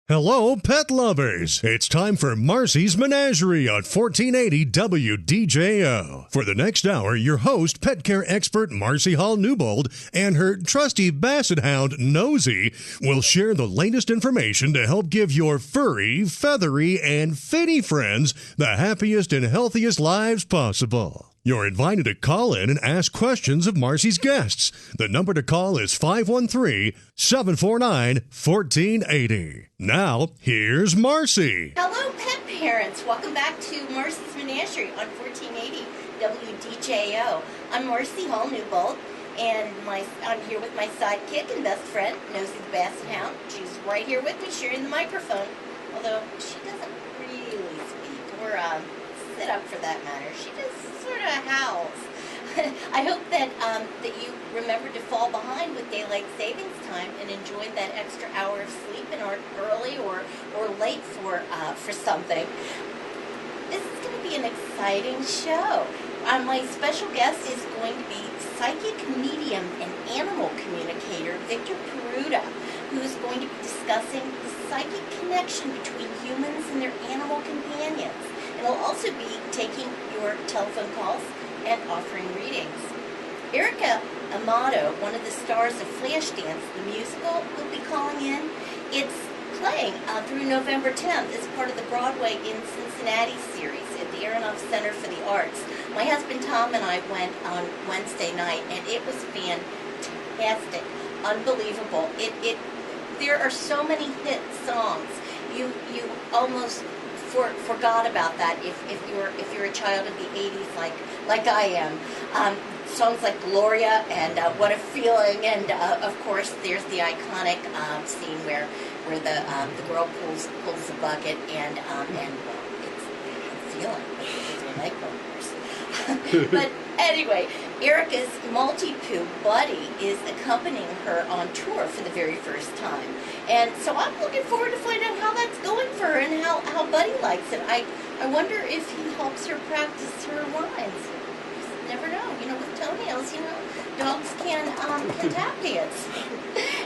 Hello, pet lovers. It's time for Marsie's Menagerie on 1480 WDJO. For the next hour, your host, pet care expert Marsie Hall Newbold, and her trusty Basset Hound, Nosey, will share the latest information to help give your furry, feathery, and finny friends the happiest and healthiest lives possible. You're invited to call in and ask questions of Marsie's guests. The number to call is 513-749-1480. Now, here's Marsie. Hello, pet parents. Welcome back to Marsie's Menagerie on 1480 WDJO. I'm Marsie Hall Newbold, and I'm here with my sidekick and best friend, Nosey the Basset Hound. She's right here with me, sharing the microphone, although she doesn't really speak or sit up for that matter. She just sort of howls. I hope that you remembered to fall behind with daylight savings time and enjoyed that extra hour of sleep and aren't early or late for something. This is going to be an exciting show. My special guest is going to be psychic medium and animal communicator Victora Paruta, who is going to be discussing the psychic connection between humans and their animal companions. We'll also be taking your telephone calls and offering readings. Erika Amato, one of the stars of Flashdance, the musical, will be calling in. It's playing through November 10th as part of the Broadway in Cincinnati series at the Aronoff Center for the Arts. My husband Tom and I went on Wednesday night, and it was fantastic, unbelievable. There are so many hit songs. You almost forgot about that if you're a child of the 80s like I am. Songs like Gloria and What a Feeling, and of course there's the iconic scene where the girl pulls the bucket and it's a feeling. It's my nightmares. But anyway, Erika's multi-poo Buddy is accompanying her on tour for the very first time. And so I'm looking forward to find out how that's going for her and how Buddy likes it. I wonder if he helps her practice her lines. You never know. With toenails, dogs can tap dance.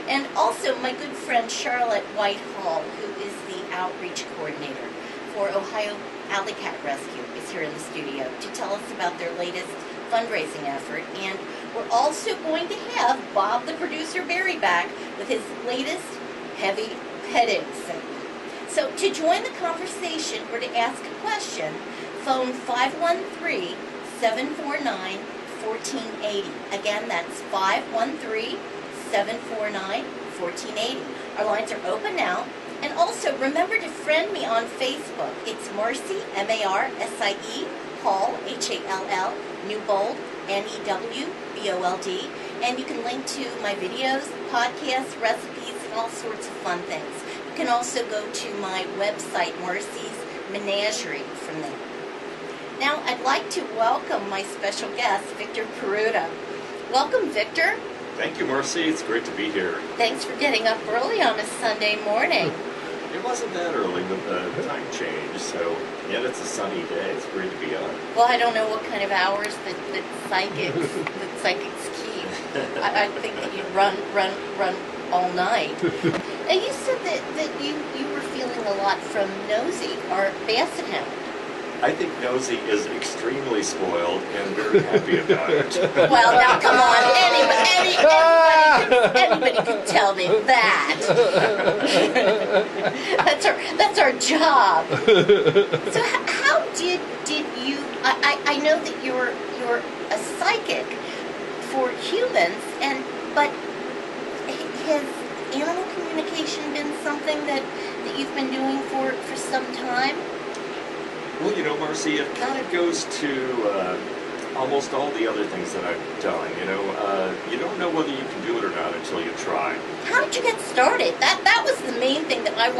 And also my good friend Charlotte Whitehall, who is the outreach coordinator for Ohio Alleycat Rescue, is here in the studio to tell us about their latest fundraising effort. And we're also going to have Bob the producer Barry back with his latest heavy petting segment. So to join the conversation or to ask a question, phone 513-749-1480. Again, that's 513-749-1480. Our lines are open now. And also, remember to friend me on Facebook. It's Marsie, M-A-R-S-I-E, Hall, H-A-L-L, Newbold, N-E-W-B-O-L-D. And you can link to my videos, podcasts, recipes, and all sorts of fun things. You can also go to my website, Marsie's Menagerie, from there. Now, I'd like to welcome my special guest, Victora Paruta. Welcome, Victor. Thank you, Marsie. It's great to be here. Thanks for getting up early on a Sunday morning. It wasn't that early with the time change, so yet it's a sunny day. It's great to be up. Well, I don't know what kind of hours that psychics keep. I think that you'd run all night. Now, you said that you were feeling a lot from Nosey, our Basset Hound. I think Nosey is extremely spoiled and very happy about it. Well, now come on, anybody can tell me that. That's our job. So how did you? I know that you're a psychic for humans, but has animal communication been something that you've been doing for some time? Well, Marsie, it kind of goes to almost all the other things that I've done. You don't know whether you can do it or not until you try. How did you get started? That was the main thing that I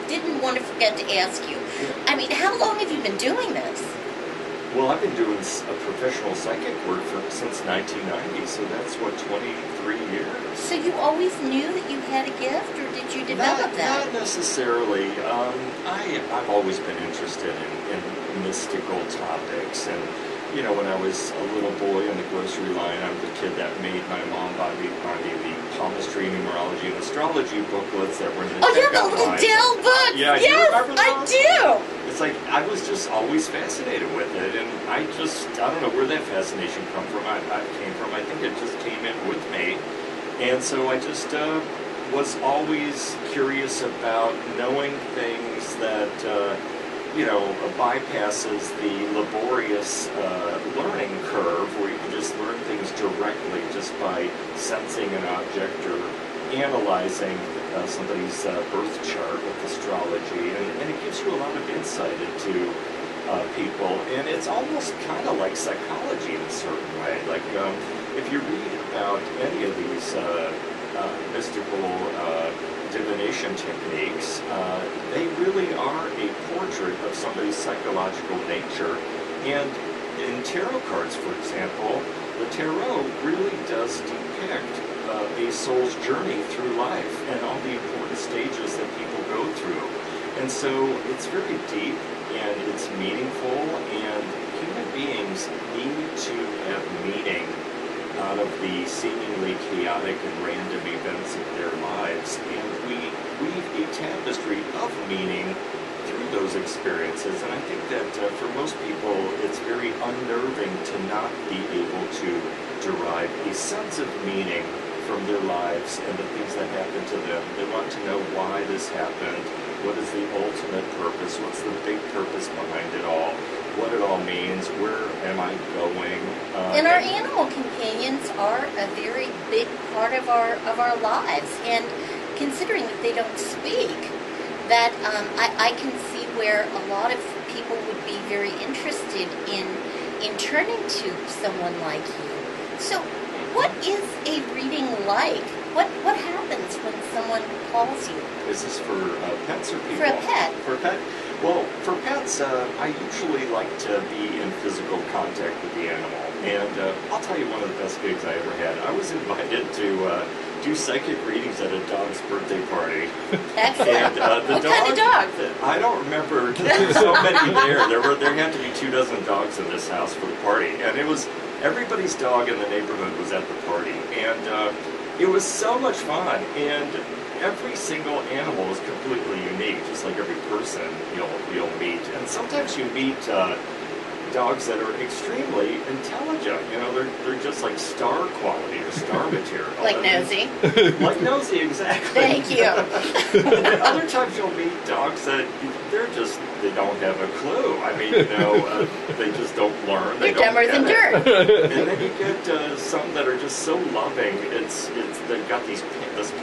didn't want to forget to ask you. I mean, how long have you been doing this? Well, I've been doing professional psychic work since 1990, so that's, 23 years. So you always knew that you had a gift, or did you develop that? Not necessarily. I've always been interested in mystical topics, and, you know, when I was a little boy in the grocery line, I was the kid that made my mom buy me the palmistry, numerology, and astrology booklets that were in the the little Dell book. Yeah, yes, you remember those? I do. It's like, I was just always fascinated with it, and I don't know where that fascination came from. I think it just came in with me, and so I just was always curious about knowing things that, you know, bypasses the laborious learning curve where you can just learn things directly just by sensing an object or analyzing somebody's birth chart with astrology, and it gives you a lot of insight into people, and it's almost kind of like psychology in a certain way. Like if you read about any of these mystical divination techniques, they really are a portrait of somebody's psychological nature. And in tarot cards, for example, the tarot really does depict a soul's journey through life and all the important stages that people go through. And so it's very deep and it's meaningful, and human beings need to have meaning out of the seemingly chaotic and random events of their lives. And we weave a tapestry of meaning through those experiences. And I think that for most people, it's very unnerving to not be able to derive a sense of meaning from their lives and the things that happen to them. They want to know why this happened, what is the ultimate purpose, what's the big purpose behind it all, what it all means, where am I going. And our animal companions are a very big part of our lives. And considering that they don't speak, that I can see where a lot of people would be very interested in turning to someone like you. So what is a reading like? What happens when someone calls you? Is this for pets or people? For a pet. For a pet? Well, for pets, I usually like to be in physical contact with the animal. And I'll tell you one of the best gigs I ever had. I was invited to do psychic readings at a dog's birthday party. Excellent. And, what kind of dog? I don't remember. There were so many there. There had to be 24 dogs in this house for the party. And it was everybody's dog in the neighborhood was at the party. And it was so much fun. And every single animal is completely unique, just like every person you'll meet. And sometimes you meet dogs that are extremely intelligent. You know, they're just like star quality or star material. Like Nosey. Like Nosey, exactly. Thank you. Other times you'll meet dogs that they don't have a clue. I mean, they just don't learn. They're dumber than dirt. And then you get some that are just so loving. They've got this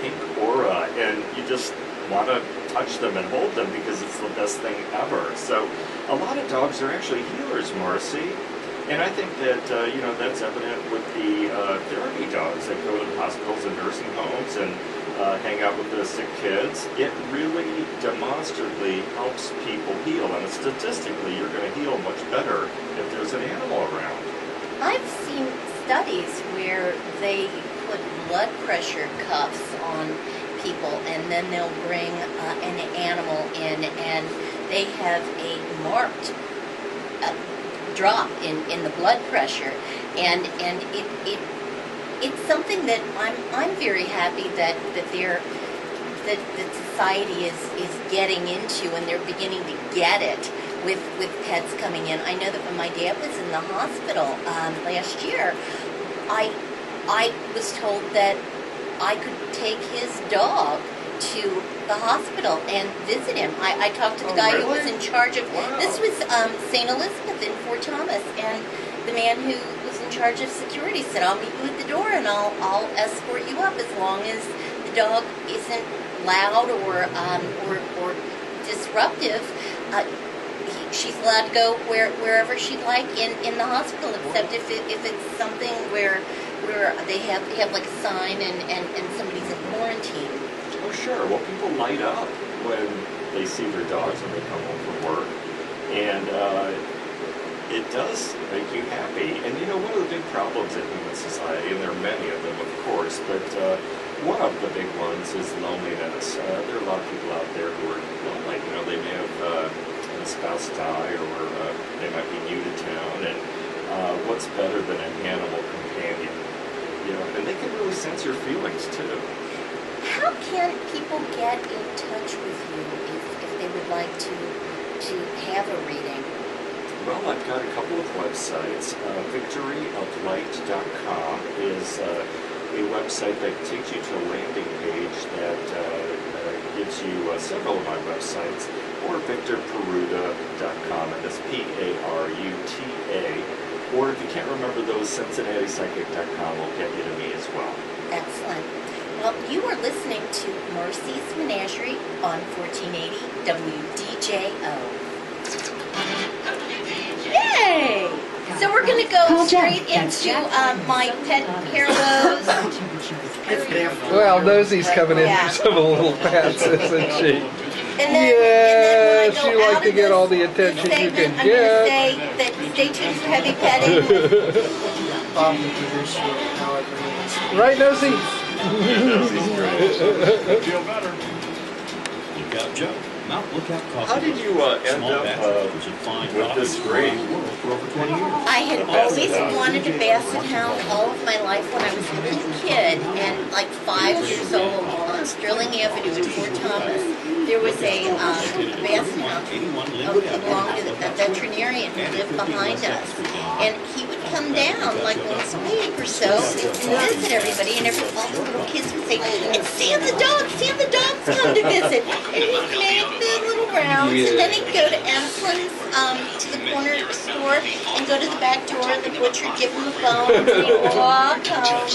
pink aura, and you just want to touch them and hold them because it's the best thing ever. So a lot of dogs are actually healers, Marcie. And I think that, that's evident with the therapy dogs that go to the hospitals and nursing homes and hang out with the sick kids. It really demonstrably helps people heal. And statistically, you're going to heal much better if there's an animal around. I've seen studies where they put blood pressure cuffs on people, and then they'll bring an animal in, and they have a marked drop in the blood pressure, and it's something that I'm very happy that society is getting into, and they're beginning to get it with pets coming in. I know that when my dad was in the hospital last year, I was told that I could take his dog to the hospital and visit him. I talked to the guy who was in charge of, this was St. Elizabeth in Fort Thomas, and the man who was in charge of security said, I'll meet you at the door and I'll escort you up as long as the dog isn't loud or disruptive. She's allowed to go wherever she'd like in the hospital, except if it's something where they have like a sign and somebody's in quarantine. Oh, sure. Well, people light up when they see their dogs when they come home from work. And it does make you happy. And, one of the big problems in human society, and there are many of them, of course, but one of the big ones is loneliness. There are a lot of people out there who are lonely. They may have a spouse die, or they might be new to town, and what's better than an animal companion? And they can really sense your feelings too. How can people get in touch with you if they would like to have a reading? Well, I've got a couple of websites. VictoryofLight.com is a website that takes you to a landing page that gives you several of my websites, or VictorParuta.com, and that's Paruta. Or if you can't remember those, CincinnatiPsychic.com will get you to me as well. Excellent. Well, you are listening to Marsie's Menagerie on 1480 WDJO. Yay! So we're going to go straight into my pet Carlos. Well, Nosey's coming in for some little pats, isn't she? And then she likes to get all the attention you can I'm get. going to say that stay tuned for heavy petting. Right, Nosey? Nosey's great. Feel better. Look out, Joe. Mount Lookout Coffee. How did you end up with this grade? I had always wanted a Basset Hound all of my life when I was a little kid, and like 5 years old on Sterling Avenue in Fort Thomas, there was a Basset Hound who belonged to a veterinarian who lived behind us, and he would come down like once a week or so and visit everybody, and all the little kids would say, "It's Sam the dog! Sam the dog's come to visit!" And he'd make the little rounds, and then he'd go to Emplin's to the corner store and go to the back door, and the butcher would give him a bone, and he'd walk home.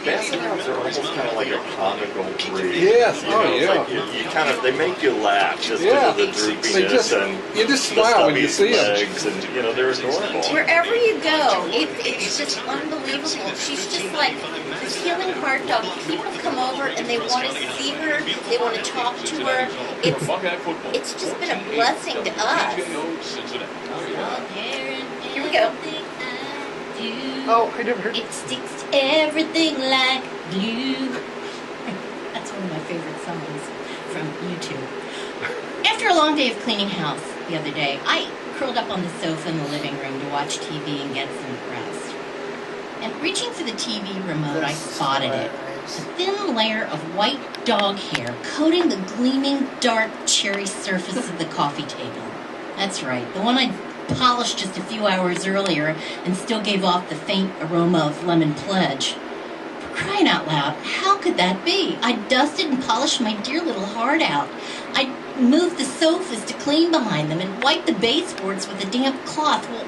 Basset Hounds are almost kind of like a comical breed. Yes, Like you kind of, they make you laugh just because of the droopiness and you just smile when you see them. legs, and they're adorable. Wherever you go, it's just unbelievable. She's just like this healing heart dog. People come over and they want to see her, they want to talk to her. It's just been a blessing to us. Here we go. Oh, I never heard. It sticks to everything like glue. That's one of my favorite songs from YouTube. After a long day of cleaning house the other day, I curled up on the sofa in the living room to watch TV and get some rest. And reaching for the TV remote, I spotted it. A thin layer of white dog hair coating the gleaming, dark, cherry surface of the coffee table. That's right, the one I polished just a few hours earlier and still gave off the faint aroma of lemon pledge. For crying out loud, how could that be? I dusted and polished my dear little heart out. I moved the sofas to clean behind them and wiped the baseboards with a damp cloth. Well,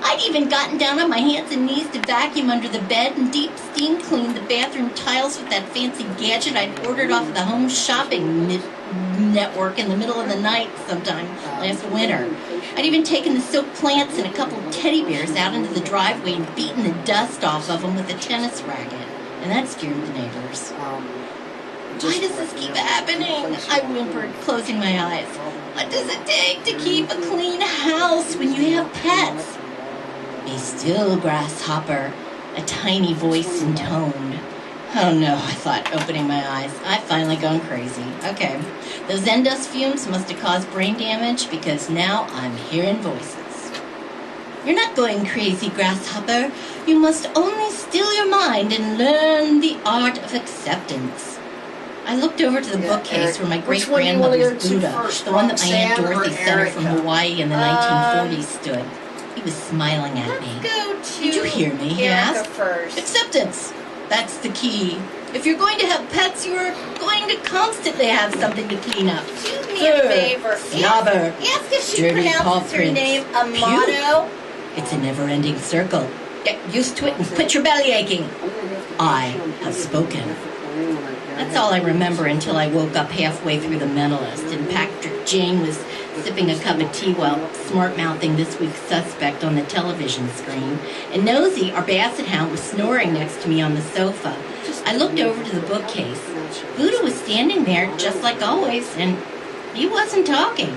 I'd even gotten down on my hands and knees to vacuum under the bed and deep steam clean the bathroom tiles with that fancy gadget I'd ordered off the home shopping network in the middle of the night sometime last winter. I'd even taken the silk plants and a couple of teddy bears out into the driveway and beaten the dust off of them with a tennis racket. And that scared the neighbors. Why does this keep happening? I whimpered, closing my eyes. What does it take to keep a clean house when you have pets? Be still, grasshopper, a tiny voice intoned. Oh no, I thought, opening my eyes. I've finally gone crazy. Okay, those Endust fumes must have caused brain damage because now I'm hearing voices. You're not going crazy, grasshopper. You must only still your mind and learn the art of acceptance. I looked over to the bookcase where my great-grandmother's Buddha, the one that my Aunt Dorothy sent her from Hawaii in the 1940s, stood. He was smiling at me. Did you hear me? He asked. First. Acceptance. That's the key. If you're going to have pets, you're going to constantly have something to clean up. Do me a favor. Snobber. Ask if she pronounces her name Amato. It's a never-ending circle. Get used to it and quit your belly aching. I have spoken. That's all I remember until I woke up halfway through The Mentalist and Patrick Jane was sipping a cup of tea while smart-mouthing this week's suspect on the television screen. And Nosey, our Basset Hound, was snoring next to me on the sofa. I looked over to the bookcase. Buddha was standing there just like always, and he wasn't talking.